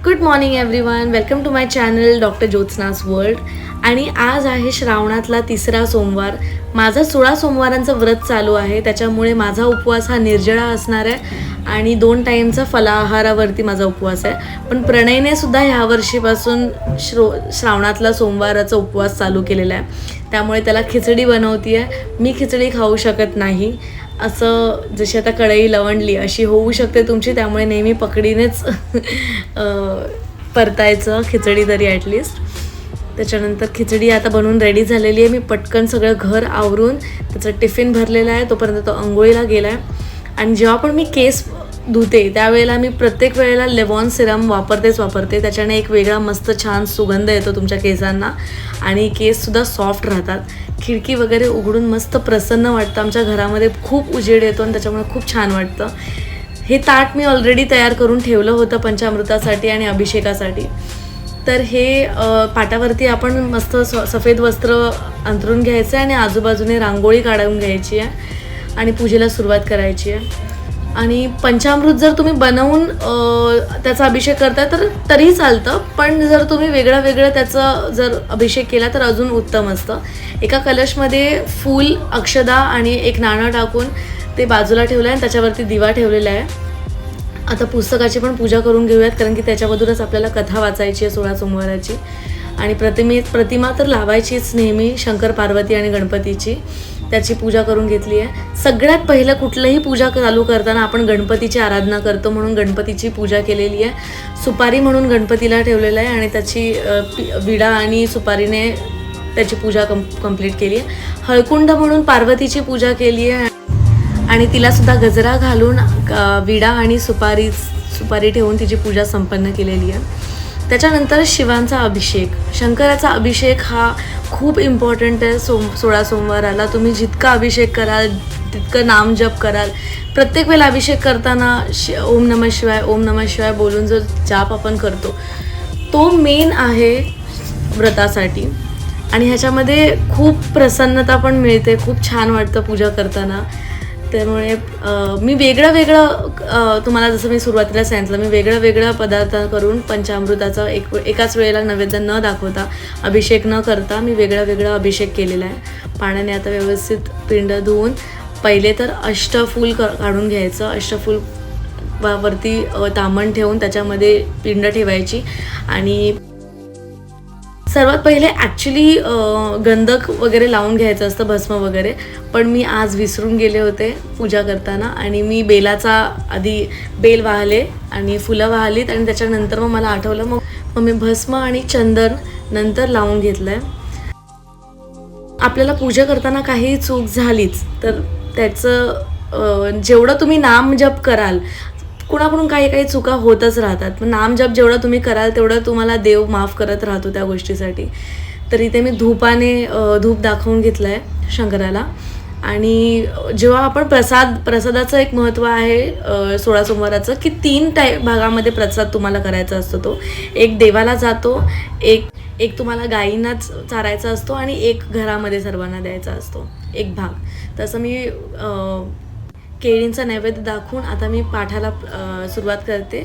Good morning everyone, welcome to my channel doctor Jyotsna's world. आणि आज आहे श्रावणातला तिसरा सोमवार. माझा 16 सोमवारांचं व्रत चालू आहे, त्याच्यामुळे माझा उपवास हा निर्जळा असणार आहे आणि 2 टाईमचा फलाहारावरती माझा उपवास आहे. पण प्रणयने सुद्धा ह्या वर्षीपासून श्रावणातला सोमवाराचा उपवास चालू केलेला आहे, त्यामुळे त्याला खिचडी बनवती आहे. मी खिचडी खाऊ शकत नाही, असं जशी आता कढई लवंडली अशी होऊ शकते तुमची, त्यामुळे नेहमी पकडीनेच परतायचं खिचडी तरी ॲटलिस्ट. त्याच्यानंतर खिचडी आता बनवून रेडी झालेली आहे. मी पटकन सगळं घर आवरून त्याचा टिफिन भरलेला आहे, तोपर्यंत तो अंघोळीला गेला आहे. आणि जेव्हा पण मी केस धुते त्यावेळेला मी प्रत्येक वेळेला लेवॉन सिरम वापरते. त्याच्याने एक वेगळा मस्त छान सुगंध येतो तुमच्या केसांना आणि केससुद्धा सॉफ्ट राहतात. खिडकी वगैरे उघडून मस्त प्रसन्न वाटतं. आमच्या घरामध्ये खूप उजेड येतो आणि त्याच्यामुळे खूप छान वाटतं. हे ताट मी ऑलरेडी तयार करून ठेवलं होतं पंचामृतासाठी आणि अभिषेकासाठी. तर हे पाटावरती आपण मस्त सफेद वस्त्र अंथरून घ्यायचं आहे आणि आजूबाजूने रांगोळी काढून घ्यायची आहे आणि पूजेला सुरुवात करायची आहे. आणि पंचामृत जर तुम्ही बनवून त्याचा अभिषेक करताय तर तरीही चालतं, पण जर तुम्ही वेगळं त्याचा जर अभिषेक केला तर अजून उत्तम असतं. एका कलशमध्ये फूल, अक्षदा आणि एक नाणं टाकून ते बाजूला ठेवलं आहे आणि त्याच्यावरती दिवा ठेवलेला आहे. आता पुस्तकाची पण पूजा करून घेऊयात, कारण की त्याच्यामधूनच आपल्याला कथा वाचायची आहे 16 सोमवाराची. आणि प्रतिमा तर लावायचीच नेहमी, शंकर, पार्वती आणि गणपतीची. त्याची पूजा करून घेतली आहे. सगळ्यात पहिलं कुठलंही पूजा चालू करताना आपण गणपतीची आराधना करतो, म्हणून गणपतीची पूजा केलेली आहे. सुपारी म्हणून गणपतीला ठेवलेलं आहे आणि त्याची विडा आणि सुपारीने त्याची पूजा कंप्लीट केली आहे. हळकुंड म्हणून पार्वतीची पूजा केली आहे आणि तिलासुद्धा गजरा घालून विडा आणि सुपारी ठेवून तिची पूजा संपन्न केलेली आहे. त्याच्यानंतर शिवांचा अभिषेक, शंकराचा अभिषेक हा खूप इम्पॉर्टंट आहे. 16 सोमवाराला तुम्ही जितका अभिषेक कराल तितकं नामजप कराल. प्रत्येक वेळेला अभिषेक करताना ओम नमः शिवाय बोलून जो जाप आपण करतो तो मेन आहे व्रतासाठी. आणि ह्याच्यामध्ये खूप प्रसन्नता पण मिळते, खूप छान वाटतं पूजा करताना. त्यामुळे मी वेगळं तुम्हाला जसं मी सुरुवातीला सांगितलं, मी वेगळा पदार्थ करून पंचामृताचा एकाच वेळेला नैवेद्य न दाखवता, अभिषेक न करता मी वेगळा अभिषेक केलेला आहे. पाण्याने आता व्यवस्थित पिंड धुवून पहिले तर अष्टफूल काढून घ्यायचं. अष्टफूल वरती तांबण ठेवून त्याच्यामध्ये पिंड ठेवायची. आणि सर्वात पहिले ॲक्च्युली गंधक वगैरे लावून घ्यायचं असतं, भस्म वगैरे, पण मी आज विसरून गेले होते पूजा करताना. आणि मी बेलाचा आधी बेल वाहले आणि फुलं वाहलीत आणि त्याच्यानंतर मग मला आठवलं, मग मी भस्म आणि चंदन नंतर लावून घेतलं आहे. आपल्याला पूजा करताना काही चूक झालीच तर त्याचं जेवढं तुम्ही नामजप कराल, कुणाकडून काही चुका होतच राहतात, पण नामजप जेवढं तुम्ही कराल तेवढं तुम्हाला देव माफ करत राहतो त्या गोष्टीसाठी. तर इथे मी धूप दाखवून घेतलं आहे शंकराला. आणि जेव्हा आपण प्रसादाचं एक महत्त्व आहे 16 सोमवाराचं, की 3 भागामध्ये प्रसाद तुम्हाला करायचा असतो. तो एक देवाला जातो, एक तुम्हाला गायींनाच चारायचा असतो आणि एक घरामध्ये सर्वांना द्यायचा असतो एक भाग. तसं मी केळींचा नैवेद्य दाखवून आता मी पाठाला सुरुवात करते.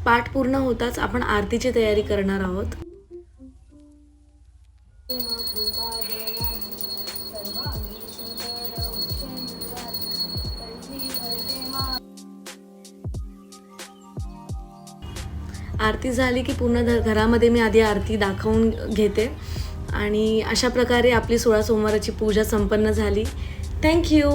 पाठ पूर्ण होताच आपण आरतीची तयारी करणार आहोत. आरती झाली की पूर्ण घरामध्ये मी आधी आरती दाखवून घेते. आणि अशा प्रकारे आपली 16 सोमवाराची पूजा संपन्न झाली. थँक्यू.